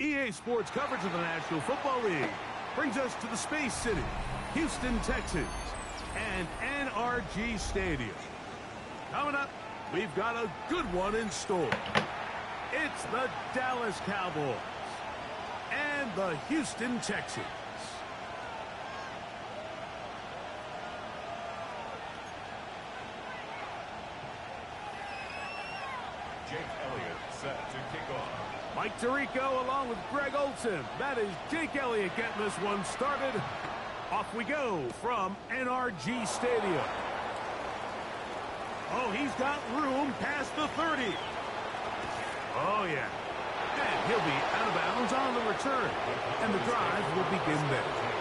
EA Sports coverage of the National Football League brings us to the Space City, Houston, Texas, and NRG Stadium. Coming up, we've got a good one in store. It's the Dallas Cowboys and the Houston Texans. Jake Elliott set to kick off. Mike Tirico along with Greg Olson. That is Jake Elliott getting this one started. Off we go from NRG Stadium. Oh, he's got room past the 30. Oh, yeah. And he'll be out of bounds on the return. And the drive will begin there.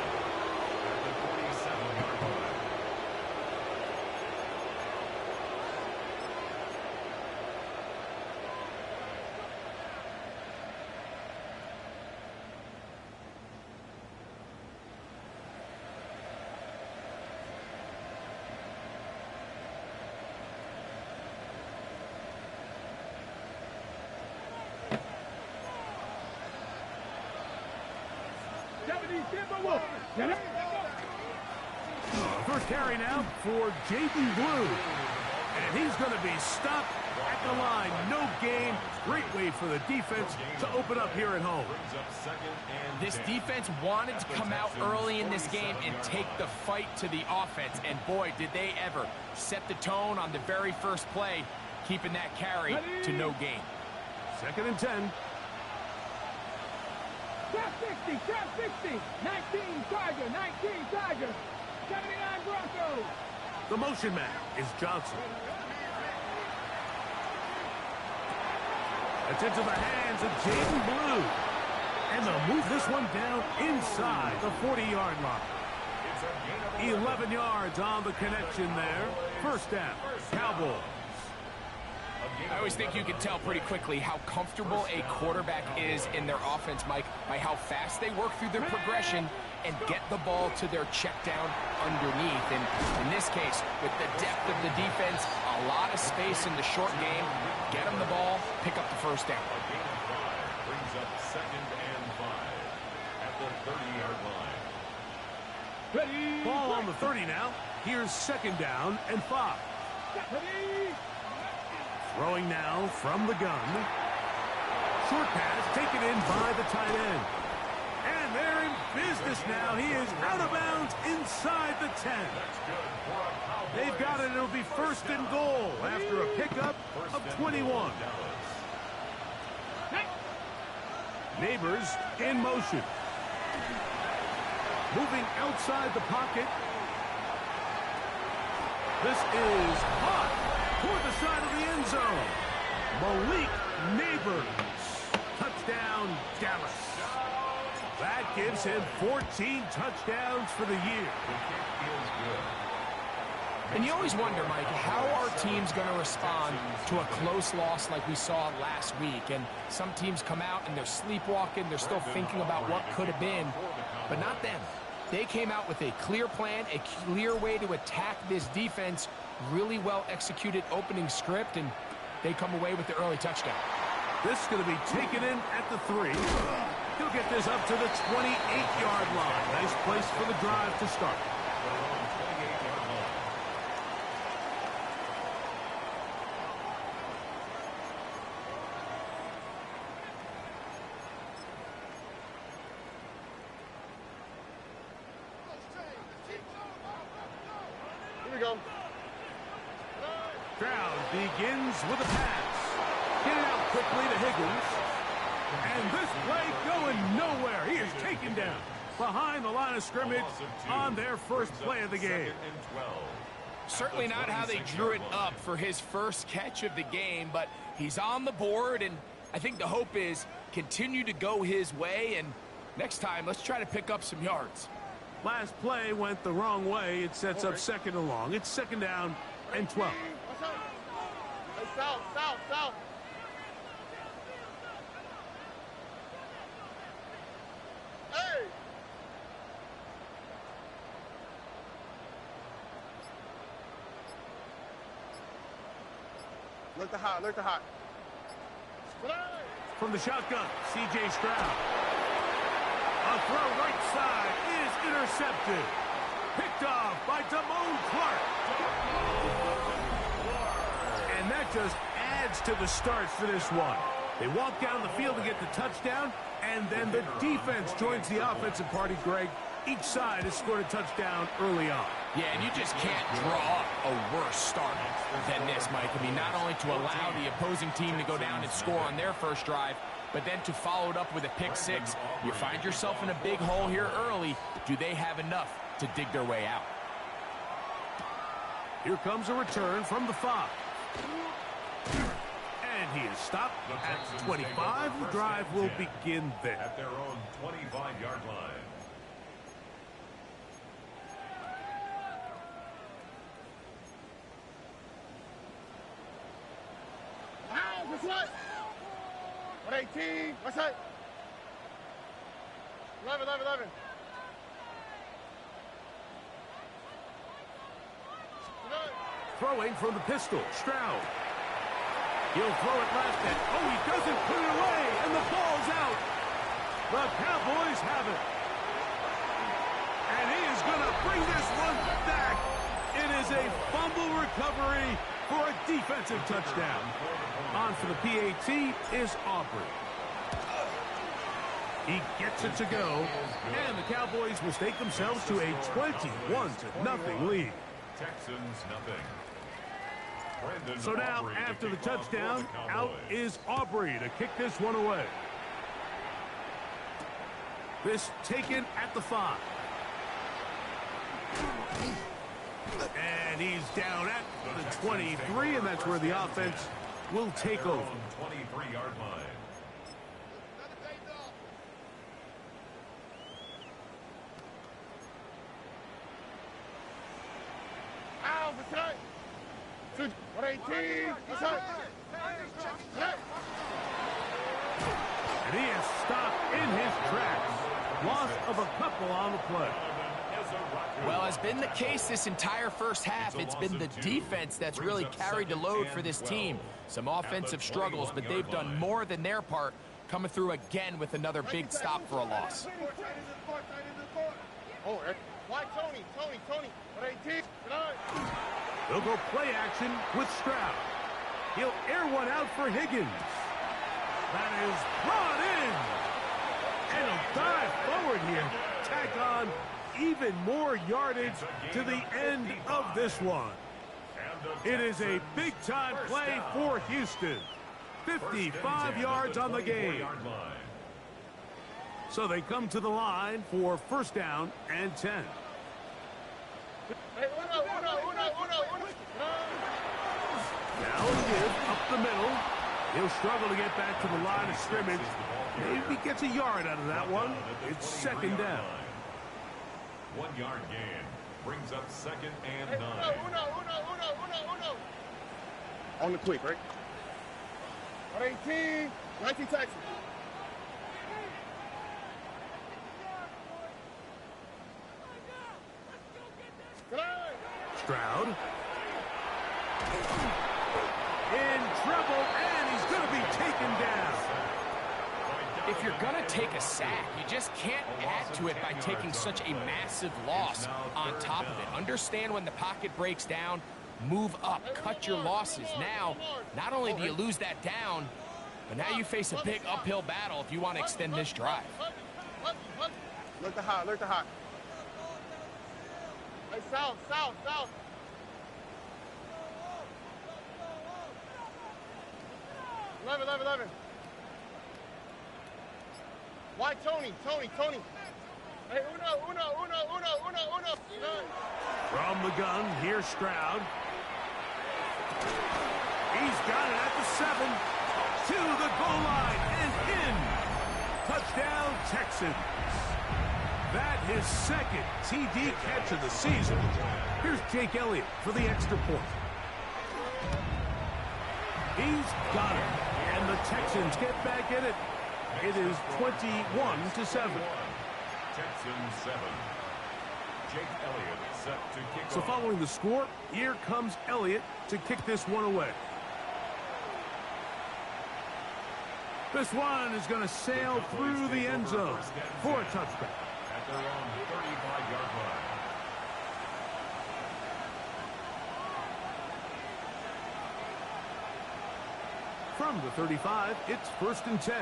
First carry now for Jaden Blue. And he's going to be stopped at the line. No gain. Great way for the defense to open up here at home. This defense wanted to come out early in this game and take the fight to the offense. And boy, did they ever set the tone on the very first play, keeping that carry to no gain. 2nd and 10. Trap 60, trap 60, 19 Tiger, 19 Tiger, 79 Broncos. The motion man is Johnson. It's into the hands of Jaden Blue. And they'll move this one down inside the 40-yard line. 11 yards on the connection there. First down, Cowboys. I always think you can tell pretty quickly how comfortable a quarterback is in their offense, Mike, by how fast they work through their progression and get the ball to their check down underneath. And in this case, with the depth of the defense, a lot of space in the short game, get them the ball, pick up the first down. Brings up 2nd and 5 at the 30-yard line. Ready. Ball on the 30 now. Here's 2nd down and 5. Ready. Throwing now from the gun. Short pass taken in by the tight end. And they're in business now. He is out of bounds inside the 10. They've got it. It'll be 1st and goal after a pickup of 21. Neighbors in motion. Moving outside the pocket. This is hot. Toward the side of the end zone. Malik Neighbors. Touchdown, Dallas. That gives him 14 touchdowns for the year. And you always wonder, Mike, how are teams going to respond to a close loss like we saw last week? And some teams come out and they're sleepwalking. They're still thinking about what could have been. But not them. They came out with a clear plan, a clear way to attack this defense. Really well executed opening script, and they come away with the early touchdown. This is going to be taken in at the 3. He'll get this up to the 28-yard line. Nice place for the drive to start. Here we go. Crowd begins with a pass. Get it out quickly to Higgins. And this play going nowhere. He is taken down behind the line of scrimmage on their first play of the game. Certainly not how they drew it up for his first catch of the game, but he's on the board, and I think the hope is continue to go his way, and next time, let's try to pick up some yards. Last play went the wrong way. It sets up 2nd and long. It's 2nd down and 12. South, south, south. Hey! Look the hot, look the hot. from the shotgun. C.J. Stroud. A throw right side is intercepted. Picked off by Damone Clark. And that just adds to the starts for this one. They walk down the field to get the touchdown, and then the defense joins the offensive party, Greg. Each side has scored a touchdown early on. Yeah, and you just can't draw up a worse start than this, Mike. I mean, not only to allow the opposing team to go down and score on their first drive, but then to follow it up with a pick-6. You find yourself in a big hole here early. Do they have enough to dig their way out? Here comes a return from the 5. And he is stopped at 25. The drive will begin there. At their own 25-yard line. What's that? 118. What's that? 11. Throwing from the pistol, Stroud. He'll throw it left, and he doesn't put it away, and the ball's out. The Cowboys have it. And he is going to bring this one back. It is a fumble recovery for a defensive touchdown. On for the PAT is Aubrey. He gets it to go, and the Cowboys will stake themselves to a 21-0 lead. Texans nothing. So now, after the touchdown, out is Aubrey to kick this one away. This taken at the 5. And he's down at the 23, and that's where the offense will take over. 23-yard line. Ow, what's that? 118. What's that? And he is stopped in his tracks. Loss of a couple on the play. Well, has been the case this entire first half. It's been the defense that's really carried the load for this team. Some offensive struggles, but they've done more than their part, coming through again with another big stop for a loss. Oh, why Tony? 118. They'll go play action with Stroud. He'll air one out for Higgins. That is brought in. And he'll dive forward here. Tack on even more yardage to the end of this one. It is a big-time play for Houston. 55 yards on the game. So they come to the line for first down and 10. Now give up the middle. He'll struggle to get back to the line of scrimmage. Maybe gets a yard out of that one. It's second down. 1 yard gain brings up second and 9. On the quick, right? 118. 19 Texans. Stroud. In trouble, and he's going to be taken down. If you're going to take a sack, you just can't add to it by taking such a massive loss on top of it. Understand when the pocket breaks down, move up, cut your losses. Now, not only do you lose that down, but now you face a big uphill battle if you want to extend this drive. Look the hot. Hey, south. 11. Why Tony? Hey, uno. From the gun, here's Stroud. He's got it at the 7. To the goal line and in. Touchdown, Texans. That his second TD catch of the season. Here's Jake Elliott for the extra point. He's got it. And the Texans get back in it. It is 21-7. Texans 7. Jake Elliott set to kick So off. following the score, here comes Elliott to kick this one away. This one is going to sail through the end zone for a touchback. At their own 35-yard line. From the 35, it's 1st and 10.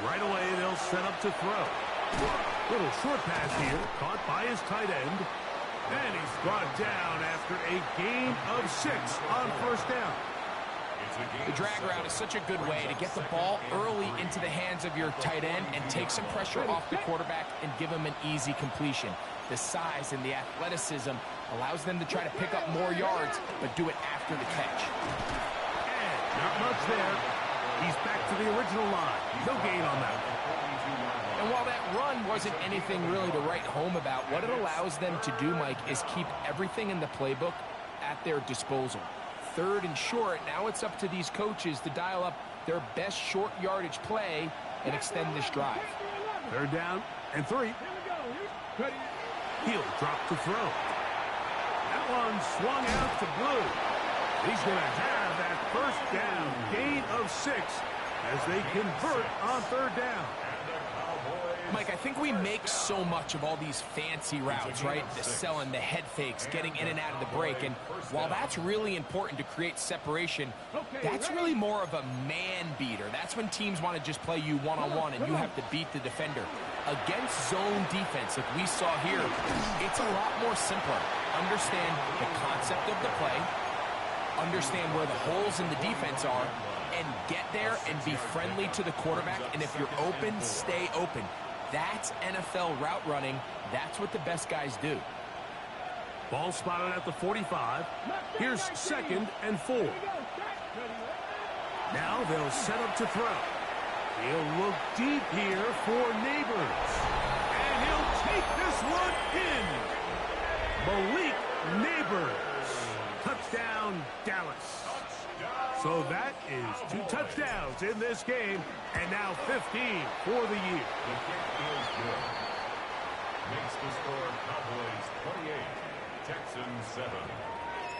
Right away, they'll set up to throw. Little short pass here, caught by his tight end. And he's brought down after a gain of 6 on 1st down. The drag route is such a good way to get the ball early into the hands of your tight end and take some pressure off the quarterback and give him an easy completion. The size and the athleticism allows them to try to pick up more yards, but do it after the catch. And not much there. He's back to the original line. No gain on that one. And while that run wasn't anything really to write home about, what it allows them to do, Mike, is keep everything in the playbook at their disposal. 3rd and short, now it's up to these coaches to dial up their best short yardage play and extend this drive. 3rd down and 3. He'll drop to throw. That one swung out to Blue. He's going to have that 1st down, gain of 6 as they convert on 3rd down. Mike, I think we make so much of all these fancy routes, right? The selling, the head fakes, getting in and out of the break. And while that's really important to create separation, that's really more of a man beater. That's when teams want to just play you one-on-one and you have to beat the defender. Against zone defense, like we saw here, it's a lot more simpler. Understand the concept of the play, understand where the holes in the defense are, and get there and be friendly to the quarterback. And if you're open, stay open. That's NFL route running. That's what the best guys do. Ball spotted at the 45. Here's 2nd and 4. Now they'll set up to throw. He'll look deep here for Neighbors. And he'll take this one in. Malik Neighbors. Touchdown, Dallas. So that is 2 touchdowns in this game, and now 15 for the year. The kick is good. Makes the score Cowboys 28, Texans 7.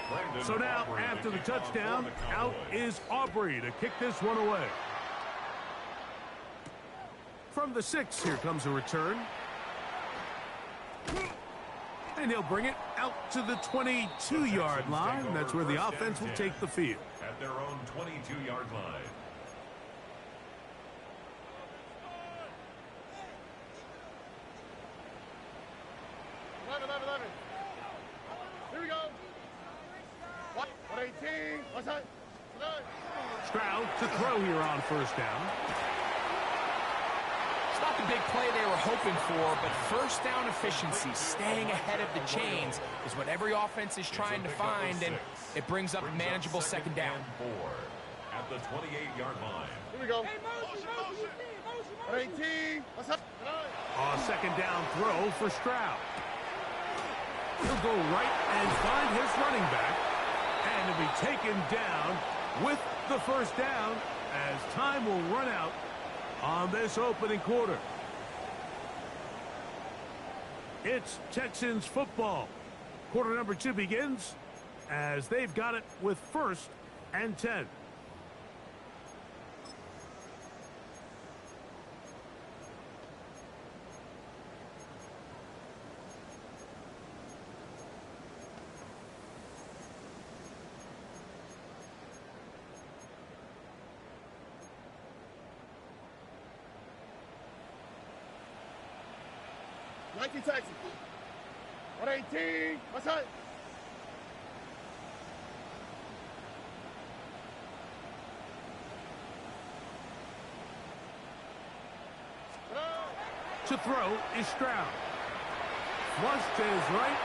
Brandon So now, Aubrey, after the kickoff touchdown, for the out Cowboys. is Aubrey to kick this one away. From the 6, here comes a return. And he'll bring it out to the 22-yard line. That's where the offense will take the field. At their own 22-yard line. Here we go. 118. What's that? Stroud to throw here on 1st down. It's not the big play they were hoping for, but 1st down efficiency, staying ahead of the chains, is what every offense is trying to find, and it brings up a manageable 2nd down. 4 at the 28-yard line. Here we go. 118. What's up? On 2nd down throw for Stroud. He'll go right and find his running back, and he'll be taken down with the 1st down as time will run out on this opening quarter. It's Texans football. Quarter number 2 begins as they've got it with 1st and 10. Texans. 118. What's that? To throw is Stroud. Flushed to his right.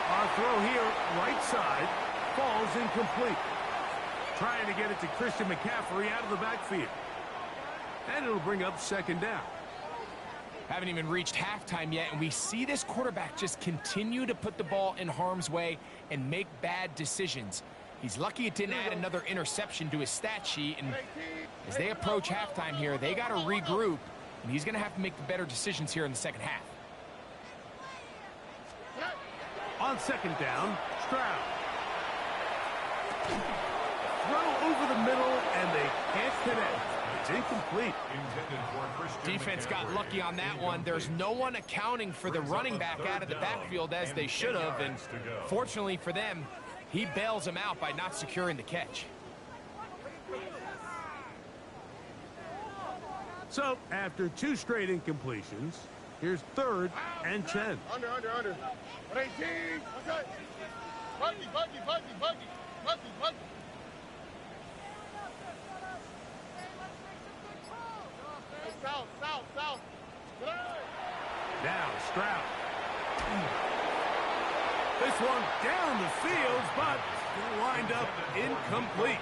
Our throw here, right side, falls incomplete. Trying to get it to Christian McCaffrey out of the backfield. And it'll bring up 2nd down. Haven't even reached halftime yet, and we see this quarterback just continue to put the ball in harm's way and make bad decisions. He's lucky it didn't add another interception to his stat sheet, and as they approach halftime here, they got to regroup, and he's going to have to make the better decisions here in the 2nd half. On 2nd down, Stroud. throw over the middle, and they can't connect. It's incomplete. Defense got lucky on that one. There's no one accounting for the running back out of the backfield as they should have, and fortunately for them, he bails them out by not securing the catch. So, after 2 straight incompletions, here's 3rd and 10. Under. 118. What's that? Buggy. South. Now, Stroud. This one down the field, but will wind up incomplete.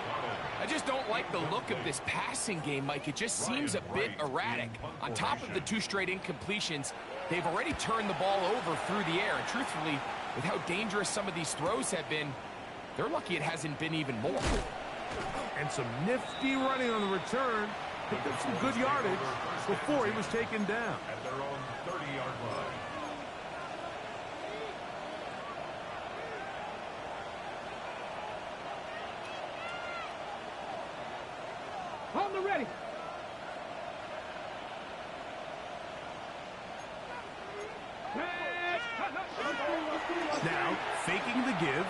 I just don't like the look of this passing game, Mike. It just seems a bit erratic. On top of the 2 straight incompletions, they've already turned the ball over through the air. And truthfully, with how dangerous some of these throws have been, they're lucky it hasn't been even more. And some nifty running on the return. Picked up some good yardage before he was taken down. At their own 30-yard line. On the ready. Now, faking the give.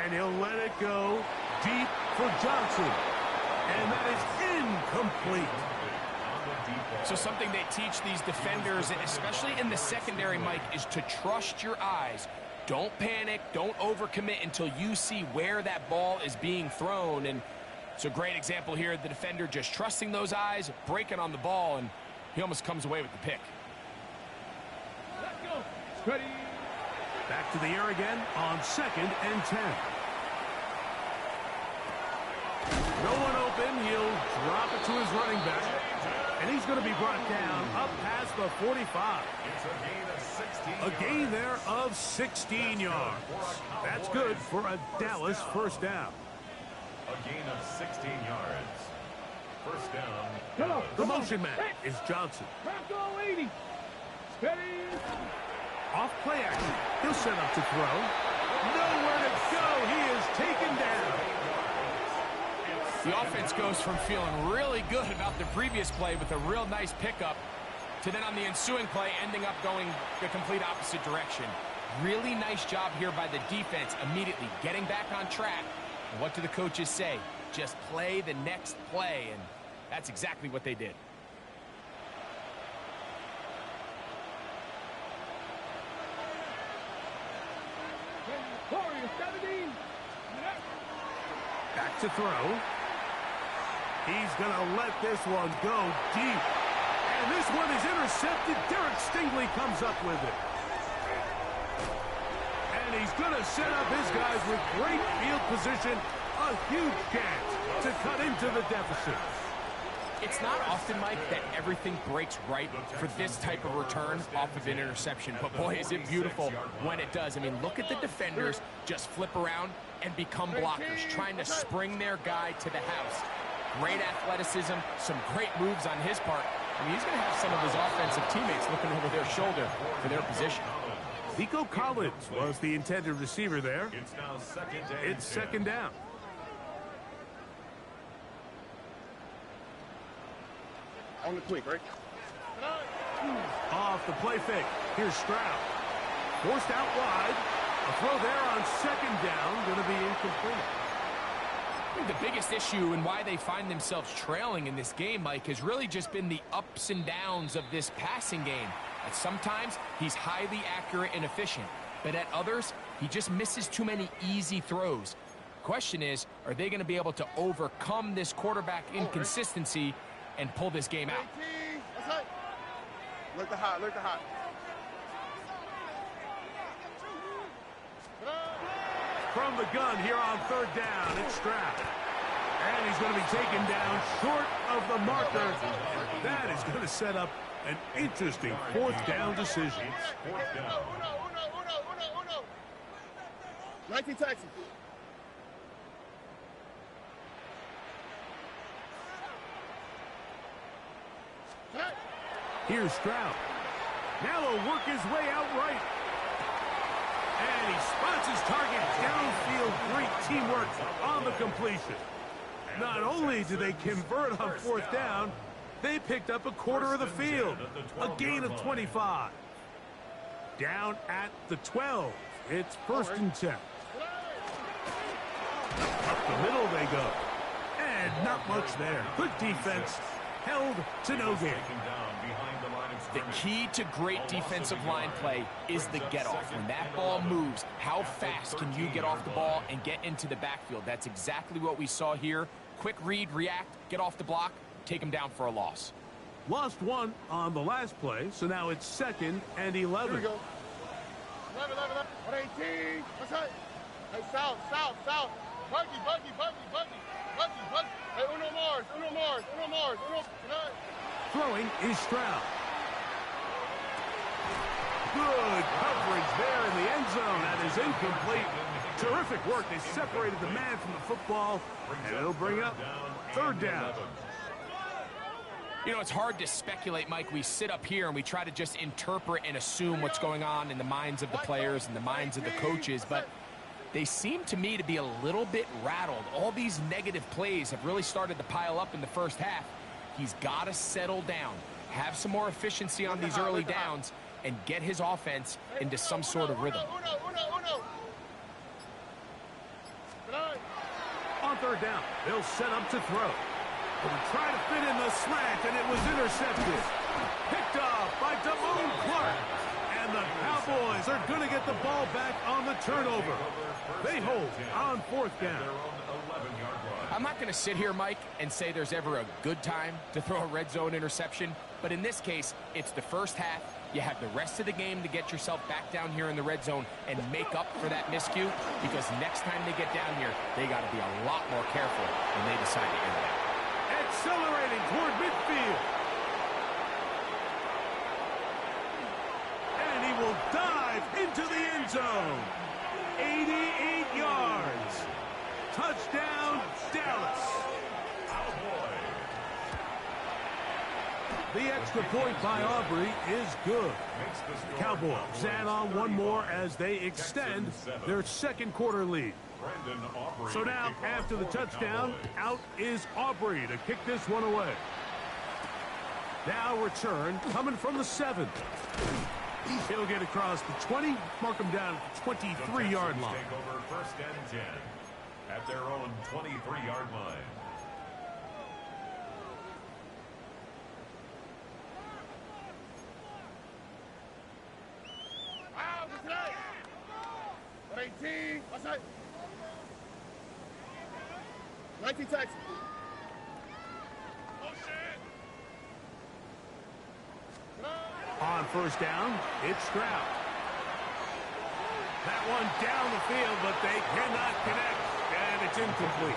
And he'll let it go deep for Johnson. And that is incomplete. So something they teach these defenders, especially in the secondary, Mike, is to trust your eyes. Don't panic. Don't overcommit until you see where that ball is being thrown. And it's a great example here. The defender just trusting those eyes, breaking on the ball, and he almost comes away with the pick. Let's go. Ready. Back to the air again on 2nd and 10. No one open. He'll drop it to his running back. And he's going to be brought down up past the 45. It's a gain of 16 A gain there of 16 yards. That's good for a Dallas first down. A gain of 16 yards. First down. Come on. The motion man is Johnson. Bronco 80. Steady. Off play action. He'll set up to throw. Nowhere to go. He is taken down. The offense goes from feeling really good about the previous play with a real nice pickup to then on the ensuing play ending up going the complete opposite direction. Really nice job here by the defense immediately getting back on track. And what do the coaches say? Just play the next play, and that's exactly what they did. Back to throw. He's going to let this one go deep. And this one is intercepted. Derek Stingley comes up with it. And he's going to set up his guys with great field position. A huge chance to cut into the deficit. It's not often, Mike, that everything breaks right for this type of return off of an interception. But, boy, is it beautiful when it does. I mean, look at the defenders just flip around and become blockers, trying to spring their guy to the house. Great athleticism, some great moves on his part. I mean, he's going to have some of his offensive teammates looking over their shoulder for their position. Nico Collins was the intended receiver there. It's now second down. It's second down. On the quick, right? Off the play fake. Here's Stroud. Forced out wide. A throw there on second down. Going to be incomplete. I think the biggest issue and why they find themselves trailing in this game, Mike, has really just been the ups and downs of this passing game. At sometimes, he's highly accurate and efficient. But at others, he just misses too many easy throws. Question is, are they going to be able to overcome this quarterback inconsistency and pull this game out? Look the hot. From the gun here on third down, it's Stroud. And he's going to be taken down short of the marker. That is going to set up an interesting fourth down decision. Fourth down. 19 Texans. Here's Stroud. Now he'll work his way out right. And he spots his target downfield. Great teamwork on the completion. Not only did they convert on fourth down, they picked up a quarter of the field. A gain of 25. Down at the 12. It's first and 10. Up the middle they go. And not much there. Good defense. Held to no gain. The key to great defensive line play is the get-off. When that ball moves, how fast can you get off the ball and get into the backfield? That's exactly what we saw here. Quick read, react, get off the block, take him down for a loss. Lost one on the last play, so now it's 2nd and 11. Here we go. 11. 118. What's that? Hey, south. Buggy. Hey, uno Mars. Throwing is Stroud. Good coverage there in the end zone. That is incomplete. Terrific work. They separated the man from the football, and it'll bring up 3rd down. You know, it's hard to speculate, Mike. We sit up here and we try to just interpret and assume what's going on in the minds of the players and the minds of the coaches, but they seem to me to be a little bit rattled. All these negative plays have really started to pile up in the first half. He's got to settle down, have some more efficiency on these early downs, and get his offense into some sort of rhythm. On 3rd down, they'll set up to throw. But he tried to fit in the slant, and it was intercepted. Picked off by Damone Clark. And the Cowboys are going to get the ball back on the turnover. They hold on 4th down. I'm not going to sit here, Mike, and say there's ever a good time to throw a red zone interception. But in this case, it's the first half. You have the rest of the game to get yourself back down here in the red zone and make up for that miscue, because next time they get down here, they got to be a lot more careful when they decide to air it out. Accelerating toward midfield. And he will dive into the end zone. 88 yards. Touchdown, Dallas. The extra point by Aubrey is good. Cowboys add on one more as they extend their 2nd quarter lead. So now, after the touchdown, out is Aubrey to kick this one away. Now return coming from the 7. He'll get across the 20, mark him down at the 23-yard line. Take over 1st and 10 at their own 23-yard line. Wow, what's that? 118. What's that? 19 Texans. Oh, shit. On 1st down, it's Stroud. That one down the field, but they cannot connect, and it's incomplete.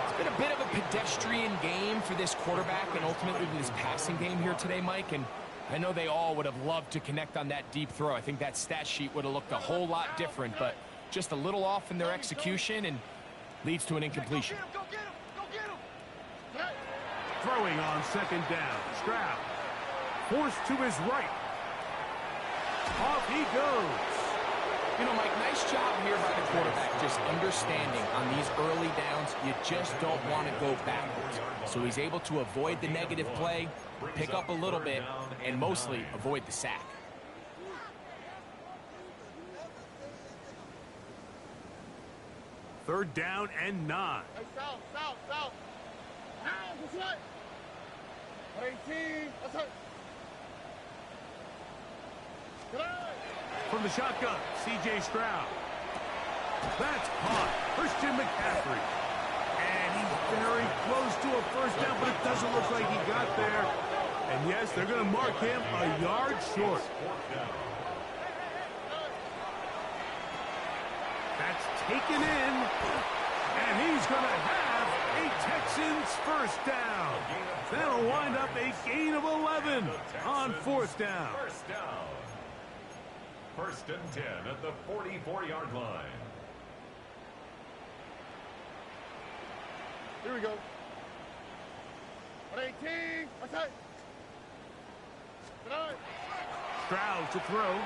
It's been a bit of a pedestrian game for this quarterback and ultimately this passing game here today, Mike, and I know they all would have loved to connect on that deep throw. I think that stat sheet would have looked a whole lot different, but just a little off in their execution and leads to an incompletion. Go get him. Throwing on 2nd down, Stroud. Forced to his right. Off he goes. You know, Mike, nice job here by the quarterback, just understanding on these early downs, you just don't want to go backwards. So he's able to avoid the negative play, pick up a little bit, and mostly avoid the sack. Third down and 9. Hey, south. Now, what's that? 118. What's that? From the shotgun, C.J. Stroud. That's caught. Christian McCaffrey. And he's very close to a first down, but it doesn't look like he got there. And yes, they're going to mark him a yard short. That's taken in. And he's going to have a Texans first down. That'll wind up a gain of 11 on 4th down. First and 10 at the 44-yard line. Here we go. 118. What's that? Stroud to throw.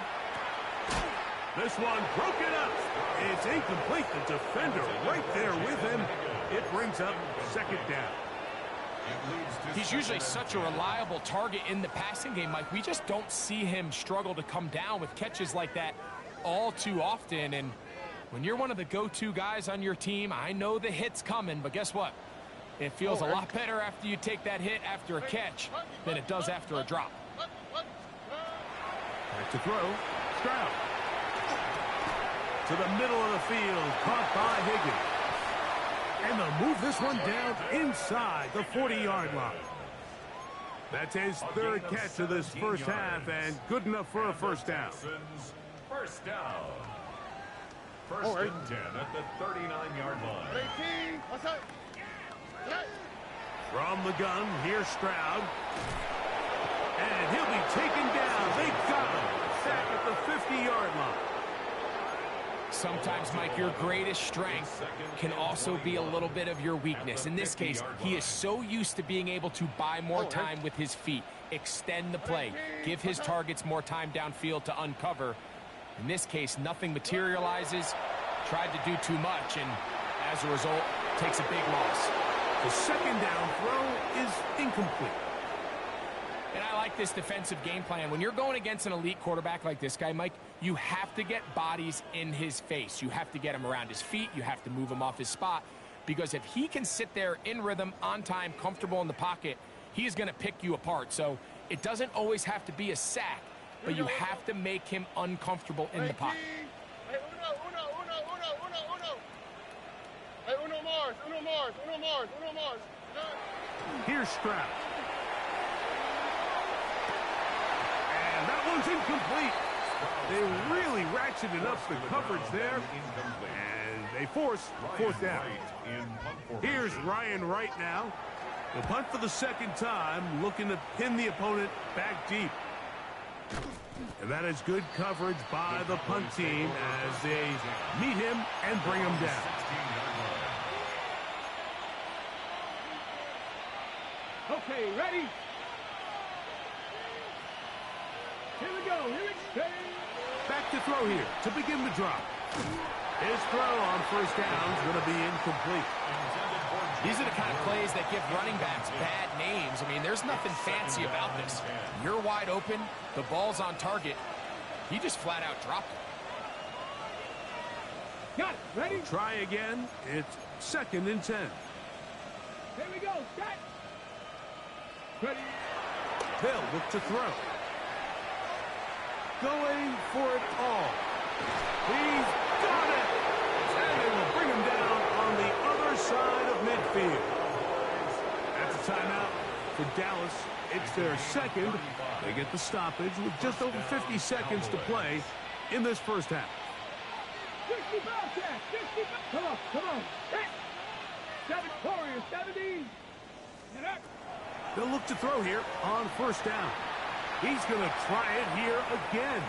This one broken up. It's incomplete. The defender right there with him. It brings up second down. He's usually such a reliable target in the passing game, Mike. We just don't see him struggle to come down with catches like that all too often. And when you're one of the go-to guys on your team, I know the hit's coming, but guess what? It feels a lot better after you take that hit after a catch than it does after a drop. Back to throw. Stroud. To the middle of the field. Caught by Higgins. And they'll move this one down inside the 40-yard line. That's his third catch of this first half, and good enough for a first down. First down. First and 10 at the 39-yard line. 18. What's up? From the gun, here's Stroud. And he'll be taken down. They got him. Sack at the 50-yard line. Sometimes, Mike, your greatest strength can also be a little bit of your weakness. In this case, he is so used to being able to buy more time with his feet, extend the play, give his targets more time downfield to uncover. In this case, nothing materializes, tried to do too much, and as a result, takes a big loss. The second down throw is incomplete. And I like this defensive game plan. When you're going against an elite quarterback like this guy, Mike, you have to get bodies in his face. You have to get him around his feet. You have to move him off his spot. Because if he can sit there in rhythm, on time, comfortable in the pocket, he is going to pick you apart. So it doesn't always have to be a sack, but you have to make him uncomfortable in the pocket. Hey, uno Mars. Here's Stroud. And that one's incomplete. They really ratcheted up the coverage there, and they force fourth down. Here's Ryan Wright now. The punt for the second time, looking to pin the opponent back deep. And that is good coverage by the punt team as they meet him and bring him down. Okay, ready? Here we go. Back to throw here to begin the drop. His throw on first down is going to be incomplete. These are the kind of plays that give running backs bad names. I mean, there's nothing fancy about this. You're wide open. The ball's on target. He just flat out dropped it. Got it. Ready? Try again. It's second and 10. Here we go. Set. Ready? Hill look to throw. Going for it all. He's got it. And they will bring him down on the other side of midfield. That's a timeout for Dallas. It's their second. They get the stoppage with just over 50 seconds to play in this first half. 65 check. 65. Come on. 7 Warriors, 70. Get up. They'll look to throw here on first down. He's going to try it here again.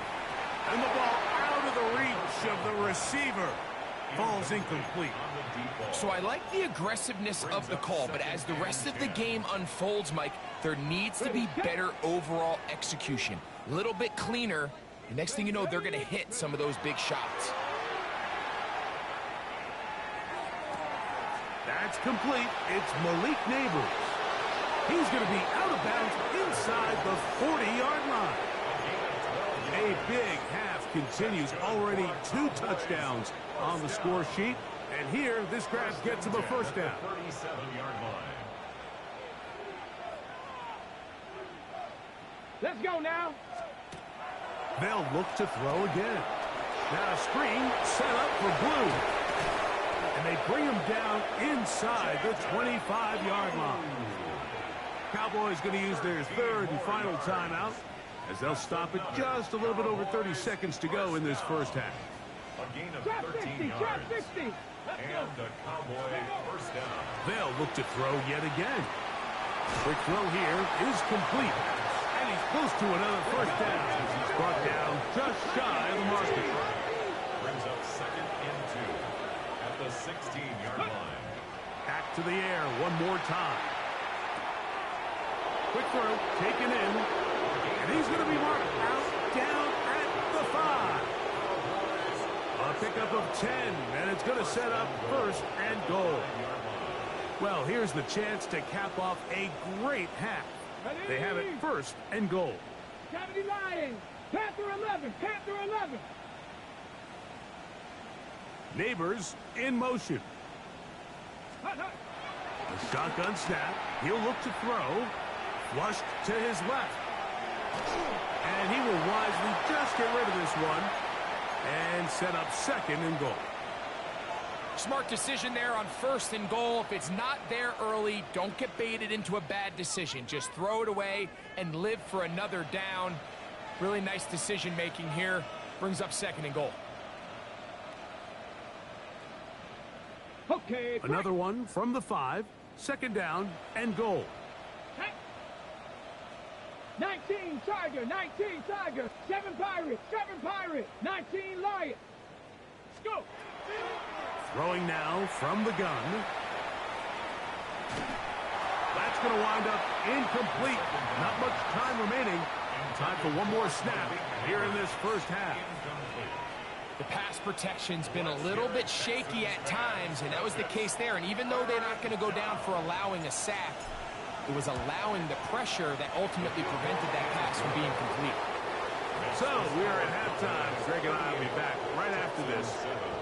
And the ball out of the reach of the receiver. Falls incomplete. So I like the aggressiveness of the call, but as the rest of the game unfolds, Mike, there needs to be better overall execution. A little bit cleaner. The next thing you know, they're going to hit some of those big shots. That's complete. It's Malik Neighbors. He's going to be out of bounds inside the 40-yard line. A big half continues. Already 2 touchdowns on the score sheet. And here, this grab gets him a first down. 37-yard line. Let's go now. They'll look to throw again. Now a screen set up for Blue. And they bring him down inside the 25-yard line. Cowboys going to use their third and final timeout as they'll stop it just a little bit over 30 seconds to go in this first half. A gain of Trap 13 60. yards. Trap 60. And a Cowboy first down. They'll look to throw yet again. Quick throw here is complete. And he's close to another first down as he's brought down just shy of the marker. Brings up second and 2 at the 16-yard line. Back to the air one more time. Quick throw taken in. And he's going to be marked out down at the 5. pickup of 10, and it's going to set up first and goal. Well, here's the chance to cap off a great half. They have it first and goal. 70 Lions, Panther 11, Panther 11. Neighbors in motion. Hut, hut. A shotgun snap. He'll look to throw. Flushed to his left. And he will wisely just get rid of this one and set up second and goal. Smart decision there on first and goal. If it's not there early, don't get baited into a bad decision. Just throw it away and live for another down. Really nice decision making here. Brings up second and goal. Okay. Another one from the 5. Second down and goal. 19 Tiger, 19 Tiger, 7 Pirates, 7 Pirates, 19 Lions. Let's go. Throwing now from the gun. That's going to wind up incomplete. Not much time remaining. Time for one more snap here in this first half. The pass protection's been a little bit shaky at times, and that was the case there. And even though they're not going to go down for allowing a sack, it was allowing the pressure that ultimately prevented that pass from being complete. So we are at halftime. Greg and I will be back right after this.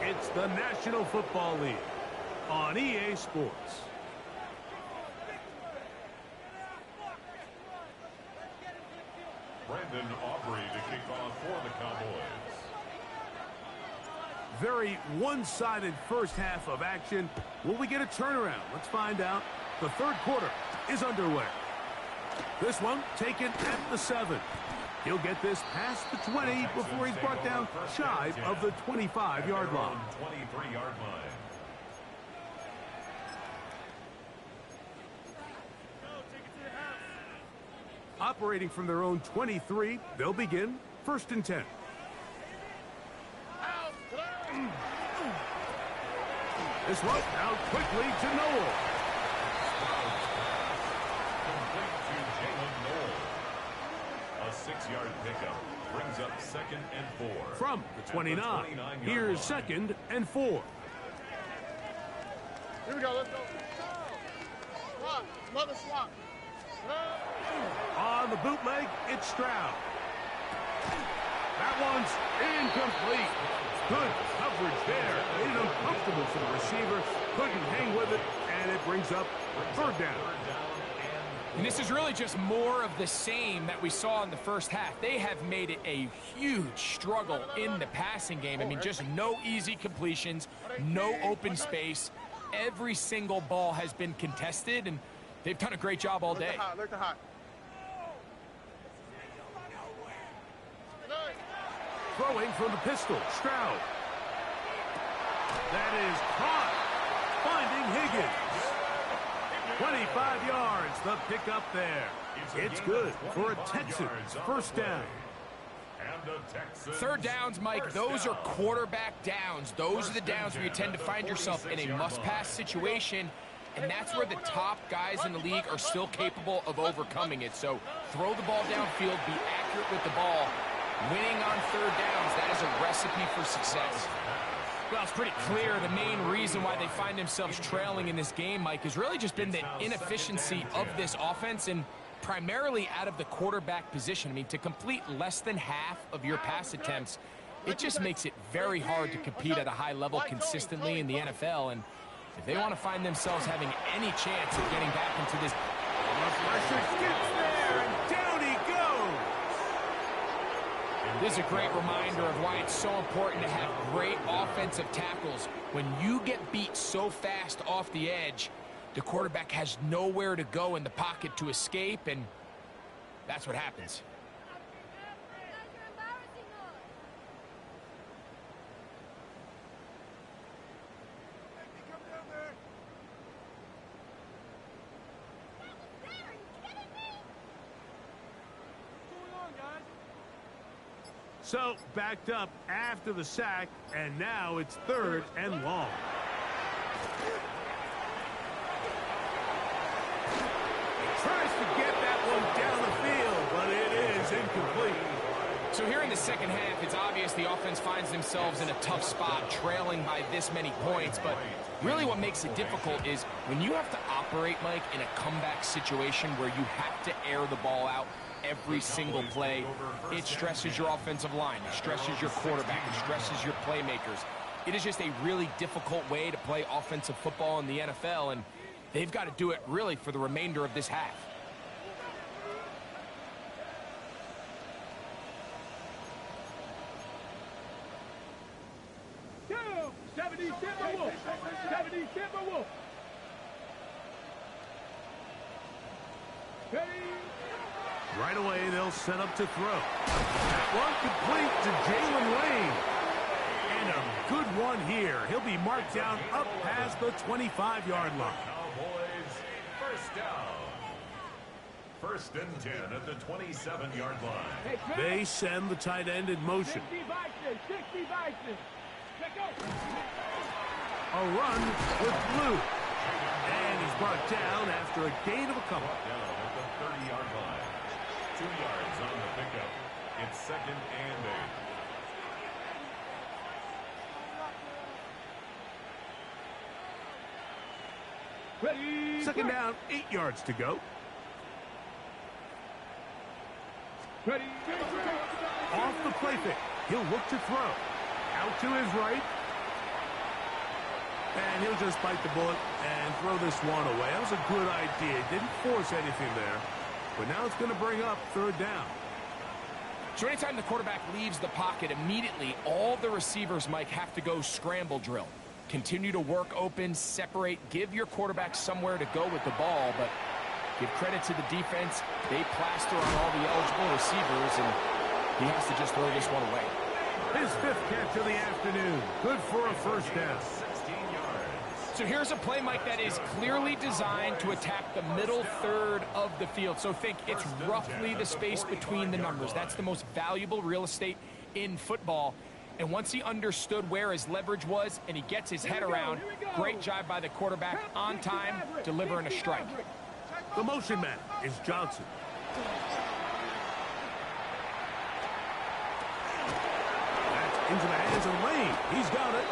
It's the National Football League on EA Sports. Brandon Aubrey to kick off for the Cowboys. Very one-sided first half of action. Will we get a turnaround? Let's find out. The third quarter is underway. This one taken at the 7. He'll get this past the 20 before he's brought down shy of the 25-yard line. 23-yard line. Operating from their own 23, they'll begin first and 10. This one out quickly to Noel. Complete to Jalen Noel. A 6-yard pickup brings up second and 4. From the 29, here's second and 4. Here we go, let's go. Swap, another swap. On the bootleg, it's Stroud. That one's incomplete. Good coverage there. Made it uncomfortable for the receiver. Couldn't hang with it, and it brings up third down. And this is really just more of the same that we saw in the first half. They have made it a huge struggle in the passing game. I mean, just no easy completions, no open space. Every single ball has been contested, and they've done a great job all day. Look the hot. Throwing from the pistol, Stroud. That is caught. Finding Higgins. 25 yards, the pickup there. It's good for a Texans first down. Third downs, Mike, those are quarterback downs. Those are the downs where you tend to find yourself in a must-pass situation, and that's where the top guys in the league are still capable of overcoming it. So throw the ball downfield, be accurate with the ball. Winning on third downs, that is a recipe for success. Well, it's pretty clear the main reason why they find themselves trailing in this game, Mike, has really just been the inefficiency of this offense and primarily out of the quarterback position. I mean, to complete less than half of your pass attempts, it just makes it very hard to compete at a high level consistently in the NFL. And if they want to find themselves having any chance of getting back into this... Pressure gets there, and down he goes. This is a great reminder of why it's so important to have great offensive tackles. When you get beat so fast off the edge, the quarterback has nowhere to go in the pocket to escape, and that's what happens. So, backed up after the sack, and now it's third and long. He tries to get that one down the field, but it is incomplete. So here in the second half, it's obvious the offense finds themselves in a tough spot, trailing by this many points. But really what makes it difficult is when you have to operate, Mike, in a comeback situation where you have to air the ball out every single play, it stresses your offensive line, it stresses your quarterback, it stresses your playmakers. It is just a really difficult way to play offensive football in the NFL, and they've got to do it really for the remainder of this half. Right away, they'll set up to throw. That one complete to Jalen Lane. And a good one here. He'll be marked down up past the 25-yard line. Cowboys, first down. First and 10 at the 27-yard line. They send the tight end in motion. 60 Vikings. A run with Blue. And he's brought down after a gain of a couple. Down at the 30-yard line. 2 yards on the pickup. It's second and 8. Second down, 8 yards to go. Off the play fake. He'll look to throw. Out to his right. And he'll just bite the bullet and throw this one away. That was a good idea. Didn't force anything there. But now it's going to bring up third down. So anytime the quarterback leaves the pocket, immediately all the receivers, Mike, have to go scramble drill. Continue to work open, separate, give your quarterback somewhere to go with the ball, but give credit to the defense. They plaster on all the eligible receivers, and he has to just throw this one away. His 5th catch of the afternoon. Good for a first down. 16 yards. So here's a play, Mike, that is clearly designed to attack the middle third of the field. So think it's roughly the space between the numbers. That's the most valuable real estate in football. And once he understood where his leverage was and he gets his head around, great job by the quarterback on time, delivering a strike. The motion man is Johnson. That's into the hands of Lane. He's got it.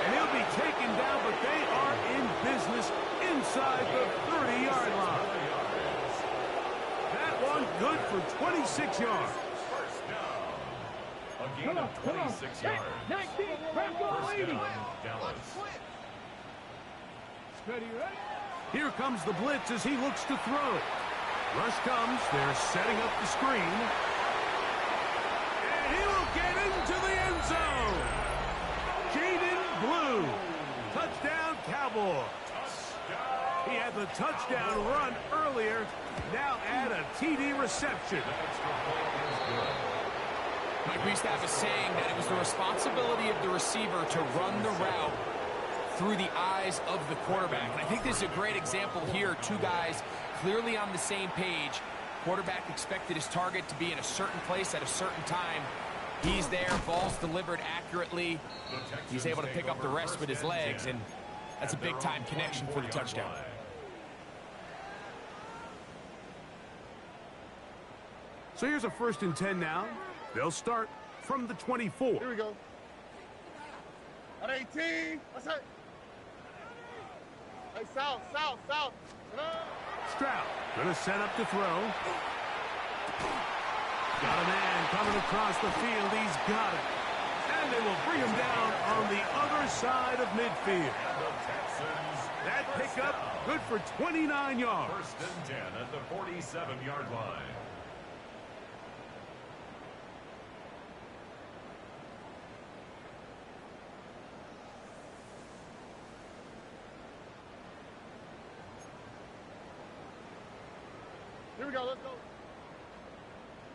And he'll be taken down, but they are in business inside the 30-yard line. That one good for 26 yards. First down. A gain of 26 yards. 19, Bronco First 80. down, Dallas. Here comes the blitz as he looks to throw. Rush comes. They're setting up the screen. And he will get into the end zone. Jaden Blue. Touchdown, Cowboys. He had the touchdown run earlier. Now add a TD reception. Mike, we used to have a saying that it was the responsibility of the receiver to run the route through the eyes of the quarterback. And I think this is a great example here. Two guys clearly on the same page. Quarterback expected his target to be in a certain place at a certain time. He's there, ball's delivered accurately. He's able to pick up the rest with his legs, and that's a big-time connection for the touchdown. So here's a 1st and 10 now. They'll start from the 24. Here we go. At 18. What's that? Hey, south. Stroud gonna set up to throw. Got a man coming across the field. He's got it. And they will bring him down on the other side of midfield. That pickup good for 29 yards. First and 10 at the 47-yard line. Here we go. Let's go.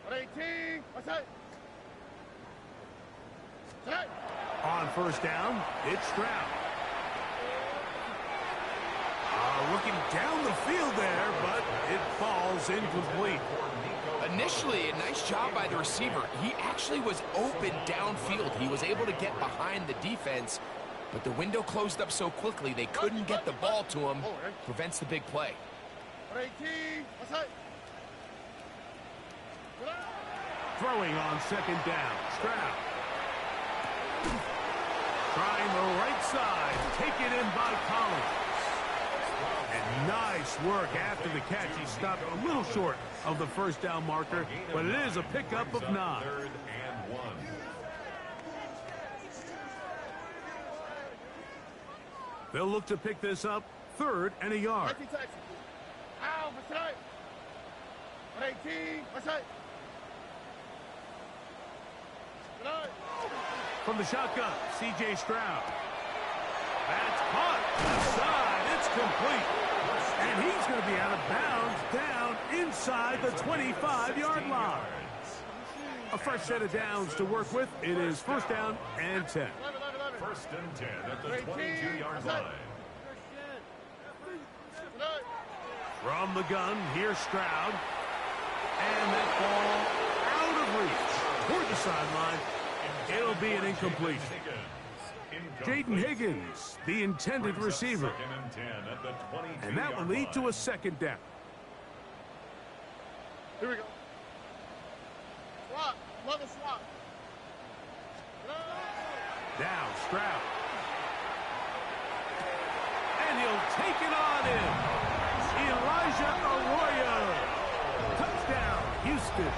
At 18. What's that? Set. On 1st down, it's Stroud. Looking down the field there, but it falls incomplete. Initially, a nice job by the receiver. He actually was open downfield. He was able to get behind the defense, but the window closed up so quickly they couldn't get the ball to him. Prevents the big play. At 18. What's that? Throwing on second down. Stroud. Trying the right side. Taken in by Collins. And nice work after the catch. He stopped a little short of the first down marker, but it is a pickup of 9. Third and 1. They'll look to pick this up 3rd and a yard. Ow, what's right? 118, what's right? From the shotgun, C.J. Stroud. That's caught. Left side. It's complete. And he's going to be out of bounds down inside the 25-yard line. A fresh set of downs to work with. It is 1st down and 10. 1st and 10 at the 22-yard line. From the gun, here's Stroud. And that ball out of reach toward the sideline. It'll be an incompletion. Jaden Higgins, the intended receiver. And that will lead to a 2nd down. Here we go. Swap. Another swap. Now Stroud. And he'll take it on in. Elijah Arroyo. Touchdown, Houston.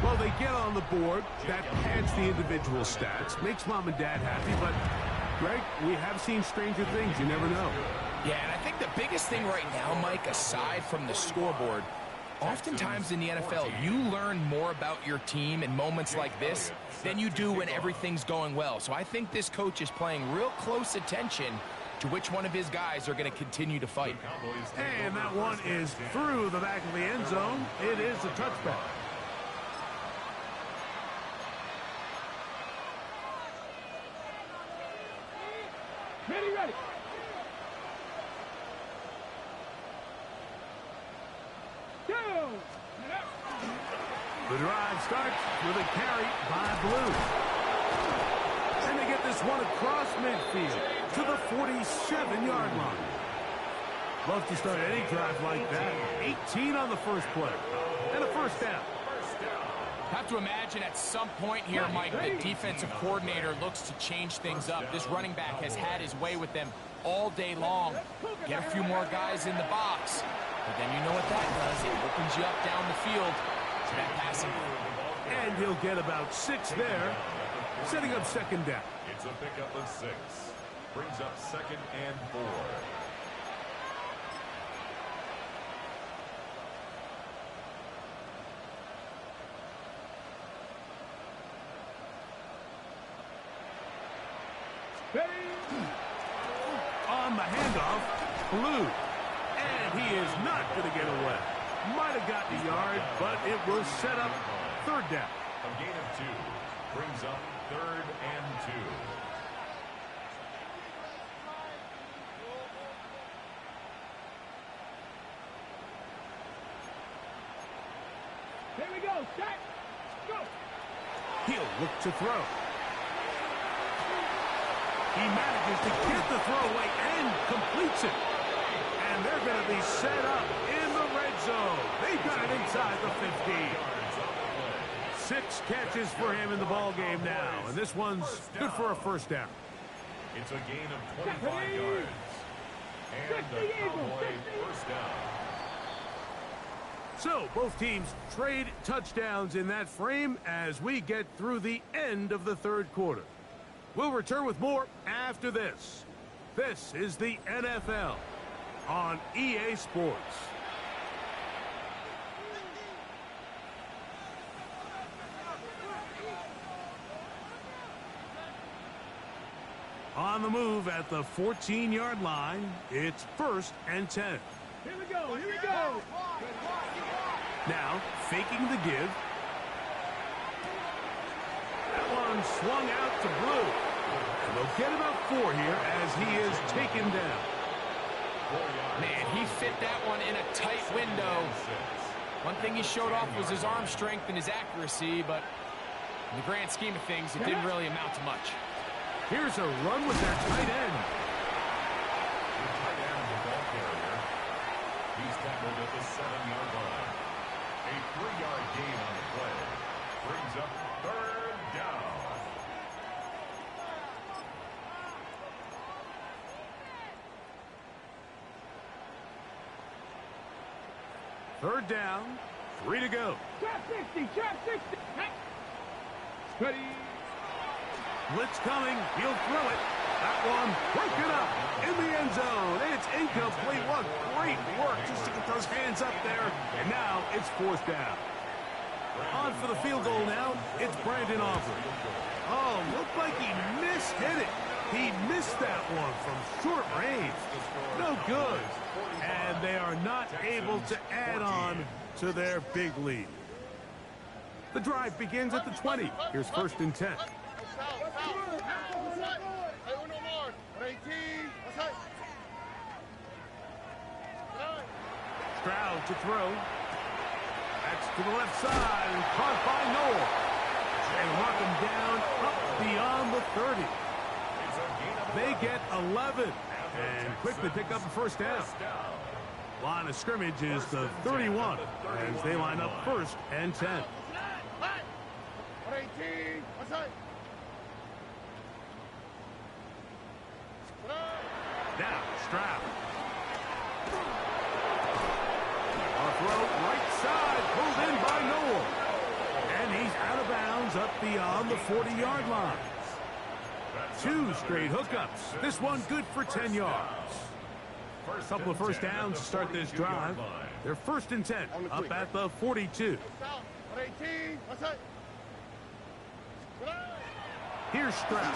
Well, they get on the board. That pads the individual stats. Makes mom and dad happy, but, Greg, we have seen stranger things. You never know. Yeah, and I think the biggest thing right now, Mike, aside from the scoreboard, oftentimes in the NFL, you learn more about your team in moments like this than you do when everything's going well. So I think this coach is paying real close attention to which one of his guys are going to continue to fight. And that one is through the back of the end zone. It is a touchback. Ready. Go. The drive starts with a carry by Blue. And they get this one across midfield to the 47-yard line. Love to start any drive like that. 18 on the first play. And a 1st down. Have to imagine at some point here, Mike, the defensive coordinator looks to change things up. This running back has had his way with them all day long. Get a few more guys in the box. But then you know what that does. It opens you up down the field to that passing. And he'll get about 6 there, setting up 2nd down. It's a pickup of 6. Brings up 2nd and 4. On the handoff, Blue. And he is not going to get away. Might have gotten a yard, but it will set up 3rd down. A gain of 2. Brings up 3rd and 2. Here we go. Set. Go. He'll look to throw. He manages to get the throw away and completes it. And they're going to be set up in the red zone. They've got it inside the 15. 6 catches for him in the ball game now. And this one's good for a 1st down. It's a gain of 25 yards. And the Cowboy 1st down. So both teams trade touchdowns in that frame as we get through the end of the 3rd quarter. We'll return with more after this. This is the NFL on EA Sports. On the move at the 14-yard line, it's 1st and 10. Here we go. Here we go. Now, faking the give. That one swung out to Blue. And they'll get about 4 here as he is taken down. Man, he fit that one in a tight window. One thing he showed off was his arm strength and his accuracy, but in the grand scheme of things, it didn't really amount to much. Here's a run with their tight end. The tight end of the ball carrier. He's tackled at the 7-yard line. A 3-yard gain on the play. Brings up third down. Third down, 3 to go. Trap 60, trap 60. Ready. Blitz coming, he'll throw it. That one broken up in the end zone. It's incomplete. What great work just to get those hands up there. And now it's fourth down. On for the field goal now. It's Brandon Aubrey. Oh, looked like he mishit it. He missed that one from short range. No good. And they are not able to add on to their big lead. The drive begins at the 20. Here's first and 10. Stroud to throw. That's to the left side and caught by Noel. And knock him down up beyond the 30. They get 11 and quickly pick up a first down. Line of scrimmage is the 31 as they line up first and 10. Now Stroud. Throw right side, pulled in by Noel. And he's out of bounds up beyond the 40-yard line. 2 straight hookups. This one good for 10 yards. A couple of first downs to start this drive. They're first and 10 up at the 42. Here's Stroud.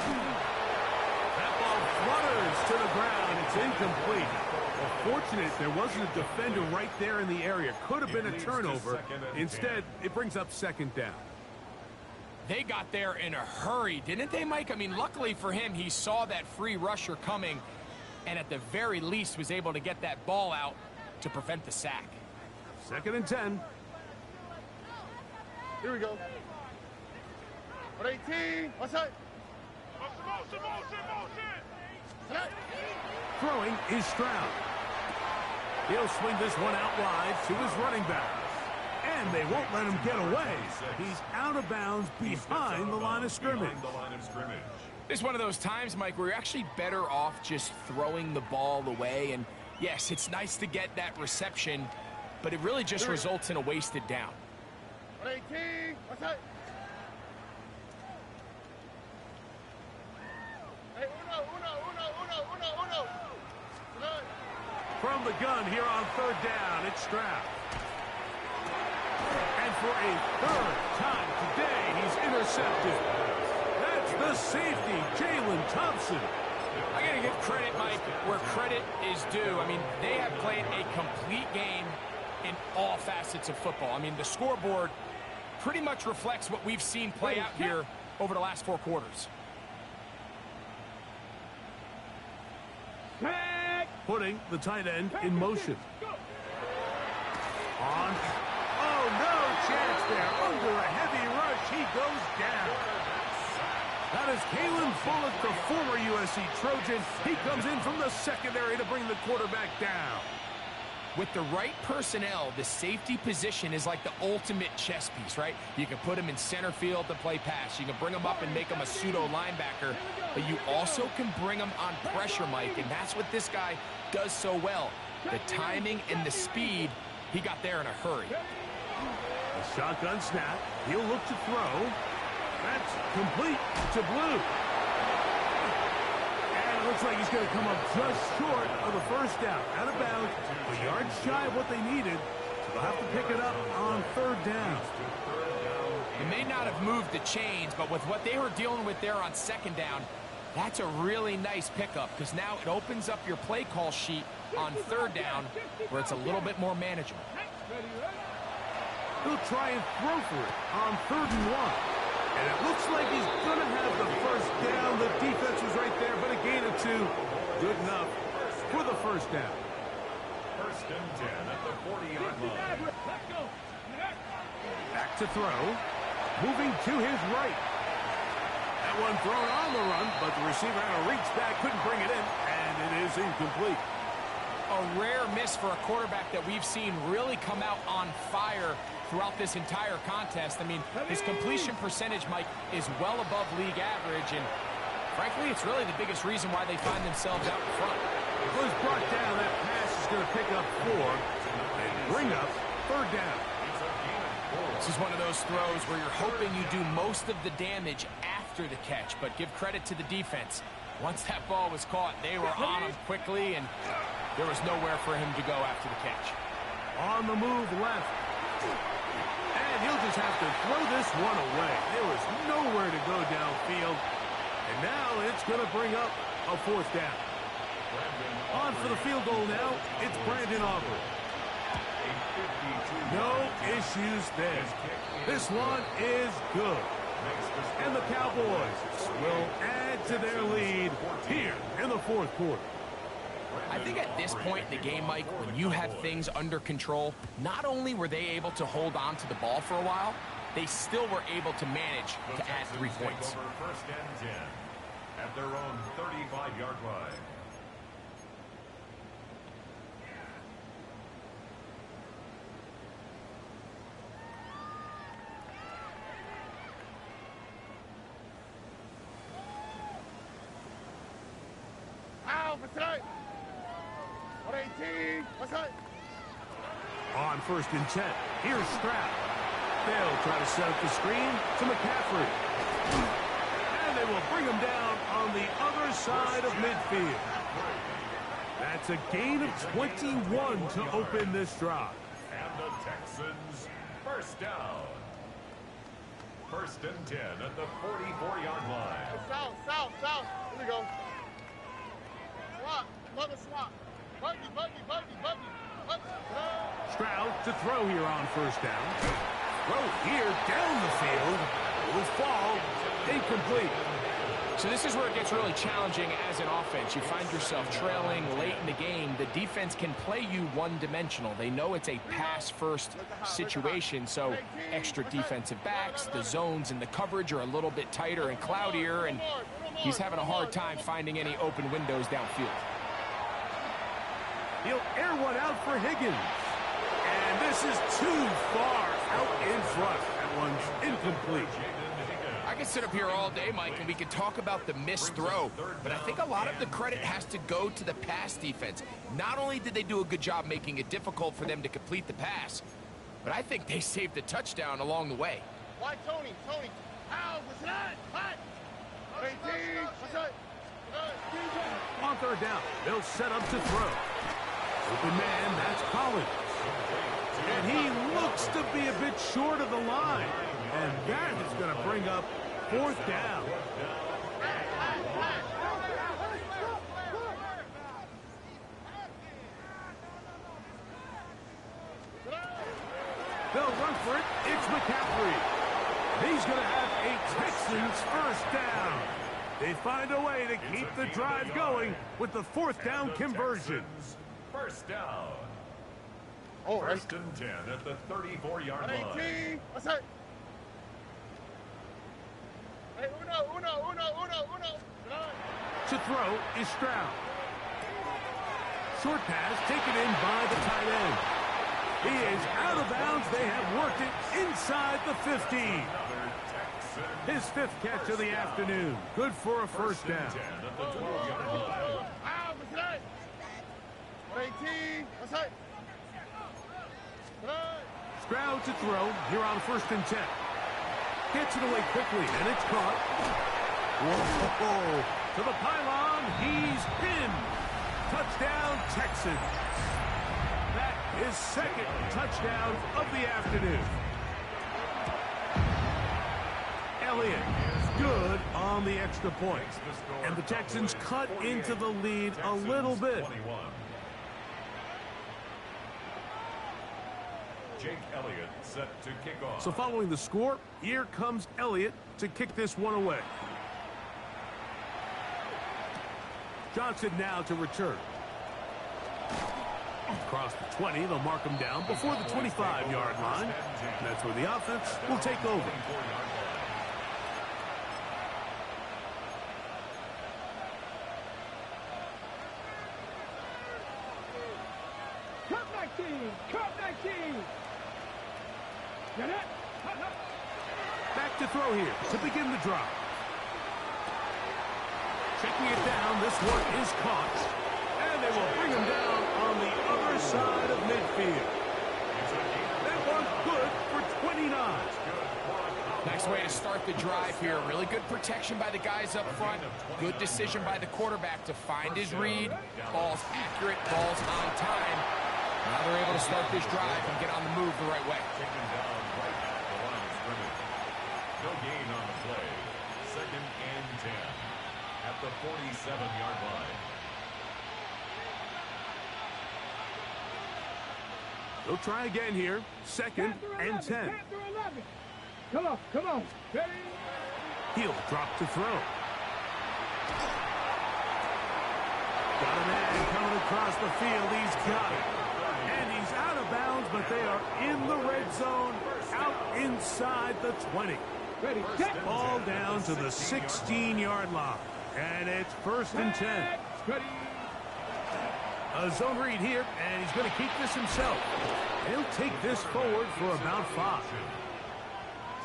That ball flutters to the ground. It's incomplete. Fortunate there wasn't a defender right there in the area. Could have been a turnover. Instead, it brings up second down. They got there in a hurry, didn't they, Mike? I mean, luckily for him, he saw that free rusher coming and at the very least was able to get that ball out to prevent the sack. Second and 10. Here we go. 18. What's that? Throwing is Stroud. He'll swing this one out wide to his running back. And they won't let him get away. He's out of bounds behind the line of scrimmage. It's one of those times, Mike, where you're actually better off just throwing the ball away. And yes, it's nice to get that reception, but it really just results in a wasted down. 18. What's that? Hey, uno. From the gun here on third down, it's Stroud. And for a third time today, he's intercepted. That's the safety, Jalen Thompson. I got to give credit, Mike, where credit is due. I mean, they have played a complete game in all facets of football. I mean, the scoreboard pretty much reflects what we've seen play out here over the last 4 quarters. Putting the tight end in motion. On. Oh, no chance there. Under a heavy rush, he goes down. That is Kalen Bullock, the former USC Trojan. He comes in from the secondary to bring the quarterback down. With the right personnel, the safety position is like the ultimate chess piece, right? You can put him in center field to play pass. You can bring him up and make him a pseudo linebacker, but you also can bring him on pressure, Mike, and that's what this guy does so well. The timing and the speed, he got there in a hurry. A shotgun snap. He'll look to throw. That's complete to Blue. Looks like he's going to come up just short of the first down. Out of bounds, a yard shy of what they needed. So they'll have to pick it up on third down. They may not have moved the chains, but with what they were dealing with there on second down, that's a really nice pickup because now it opens up your play call sheet on third down where it's a little bit more manageable. He'll try and throw for it on 3rd and 1. And it looks like he's going to have the first down. The defense was right there, but a gain of 2. Good enough for the first down. First and 10 at the 40-yard line. Back to throw. Moving to his right. That one thrown on the run, but the receiver had to reach back, couldn't bring it in, and it is incomplete. A rare miss for a quarterback that we've seen really come out on fire throughout this entire contest. I mean, his completion percentage, Mike, is well above league average, and frankly, it's really the biggest reason why they find themselves out in front. It was brought down. That pass is going to pick up 4 and bring up 3rd down. This is one of those throws where you're hoping you do most of the damage after the catch, but give credit to the defense. Once that ball was caught, they were on him quickly, and there was nowhere for him to go after the catch. On the move left. And he'll just have to throw this one away. There was nowhere to go downfield. And now it's going to bring up a 4th down. On for the field goal now, it's Brandon Aubrey. No issues there. This one is good. And the Cowboys will add to their lead here in the 4th quarter. I think at this point in the game, Mike, when you have things under control, not only were they able to hold on to the ball for a while, they still were able to manage to add 3 points. First and 10 at their own 35-yard line. On 1st and 10, here's Stroud. They'll try to set up the screen to McCaffrey. And they will bring him down on the other side of midfield. That's a gain of 21 to open this drive. And the Texans first down. 1st and 10 at the 44-yard line. South. Here we go. Swat. Another swat. Buggy. Stroud to throw here on 1st down. Throw here down the field. Will fall incomplete. So this is where it gets really challenging as an offense. You find yourself trailing late in the game. The defense can play you one-dimensional. They know it's a pass-first situation, so extra defensive backs, the zones and the coverage are a little bit tighter and cloudier, and he's having a hard time finding any open windows downfield. He'll air one out for Higgins. And this is too far out in front. That one's incomplete. I could sit up here all day, Mike, and we could talk about the missed throw, but I think a lot of the credit has to go to the pass defense. Not only did they do a good job making it difficult for them to complete the pass, but I think they saved a touchdown along the way. Why, Tony? Ow, what's that? Hot. 18. What's that? On 3rd down, they'll set up to throw. Open man, that's Collins. And he looks to be a bit short of the line. And that is going to bring up 4th down. They'll run for it. It's McCaffrey. He's going to have a Texans 1st down. They find a way to keep the drive going with the 4th down conversion. 1st down. Oh, 1st and 10 at the 34-yard line. 18. What's that? Hey, uno. To throw is Stroud. Short pass taken in by the tight end. He is out of bounds. They have worked it inside the 15. His 5th catch of the afternoon. Good for a 1st down. At the 12-yard line. What's that? 18. What's that? Stroud to throw here on 1st and 10. Gets it away quickly, and it's caught. Whoa. To the pylon, he's pinned. Touchdown, Texans. That is 2nd touchdown of the afternoon. Elliott is good on the extra point. And the Texans cut into the lead a little bit. Jake Elliott set to kick off. So following the score, here comes Elliott to kick this one away. Johnson now to return. Across the 20, they'll mark him down before the 25-yard line. And that's where the offense will take over. Cup 19! Get it? Back to throw here to begin the drive. Checking it down, this one is caught. And they will bring him down on the other side of midfield. That one's good for 29. Nice way to start the drive here. Really good protection by the guys up front. Good decision by the quarterback to find his read. Ball's accurate, ball's on time. Now they're able to start this drive and get on the move the right way. Taken down right at the line of scrimmage. No gain on the play. 2nd and 10 at the 47-yard line. They'll try again here. 2nd and 10. Come on, come on. Ready? He'll drop to throw. Got a man coming across the field. He's got it. And he's out of bounds, but they are in the red zone, out inside the 20. Ready, set. Ball down to the 16-yard line. And it's 1st and 10. Ready. A zone read here, and he's going to keep this himself. He'll take this forward for about 5.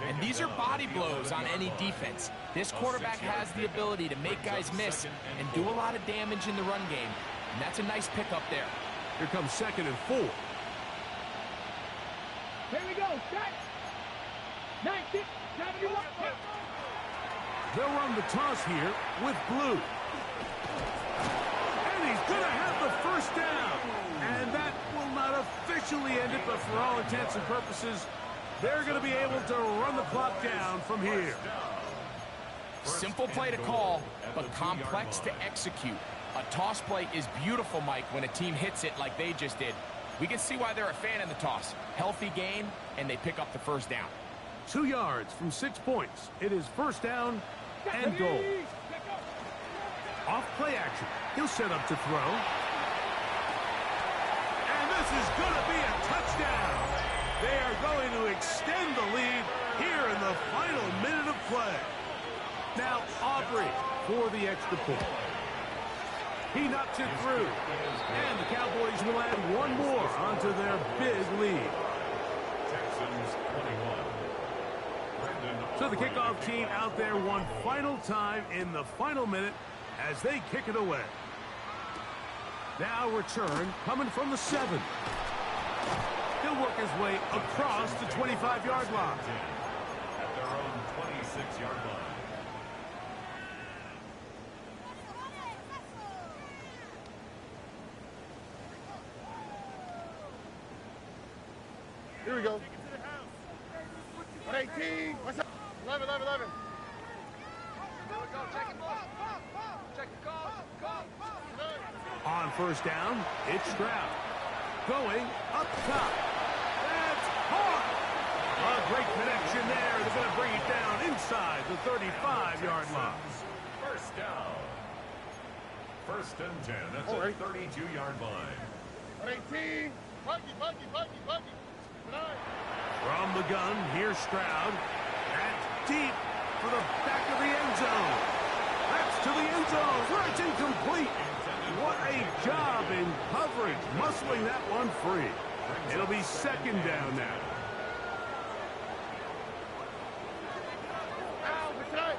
And these are body blows on any defense. This quarterback has the ability to make guys miss and do a lot of damage in the run game. And that's a nice pickup there. Here comes 2nd and 4. Here we go. Set. 1971. They'll run the toss here with blue. And he's going to have the 1st down. And that will not officially end it, but for all intents and purposes, they're going to be able to run the clock down from here. Simple play to call, but complex to execute. A toss play is beautiful, Mike, when a team hits it like they just did. We can see why they're a fan in the toss. Healthy gain, and they pick up the 1st down. 2 yards from 6 points. It is 1st down and goal. Off play action. He'll set up to throw. And this is going to be a touchdown. They are going to extend the lead here in the final minute of play. Now Aubrey for the extra point. He knocks it through. And the Cowboys will add one more onto their big lead. Texans 21. So the kickoff team out there one final time in the final minute as they kick it away. Now return coming from the 7. He'll work his way across the 25-yard line. At their own 26-yard line. Here we go. 118. What's up? 11. On 1st down, it's Stroud. Going up top. That's hard. A great connection there. They're going to bring it down inside the 35-yard line. 1st down. 1st and 10 at the 32-yard line. 118. Buggy. 9. From the gun, here's Stroud. That's deep for the back of the end zone. That's to the end zone where it's incomplete. What a job in coverage, muscling that one free. It'll be 2nd down now. Ow, what's that?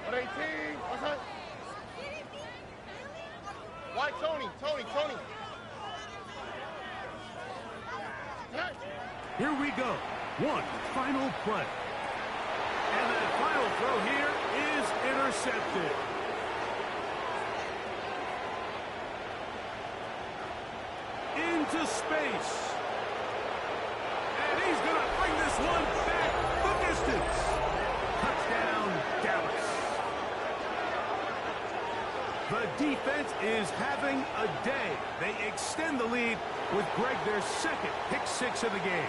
118. What's that? Why Tony? Hey. Here we go. One final play. And that final throw here is intercepted. Into space. And he's going to bring this one back the distance. Touchdown, Dallas. The defense is having a day. They extend the lead with Greg, their 2nd pick 6 of the game.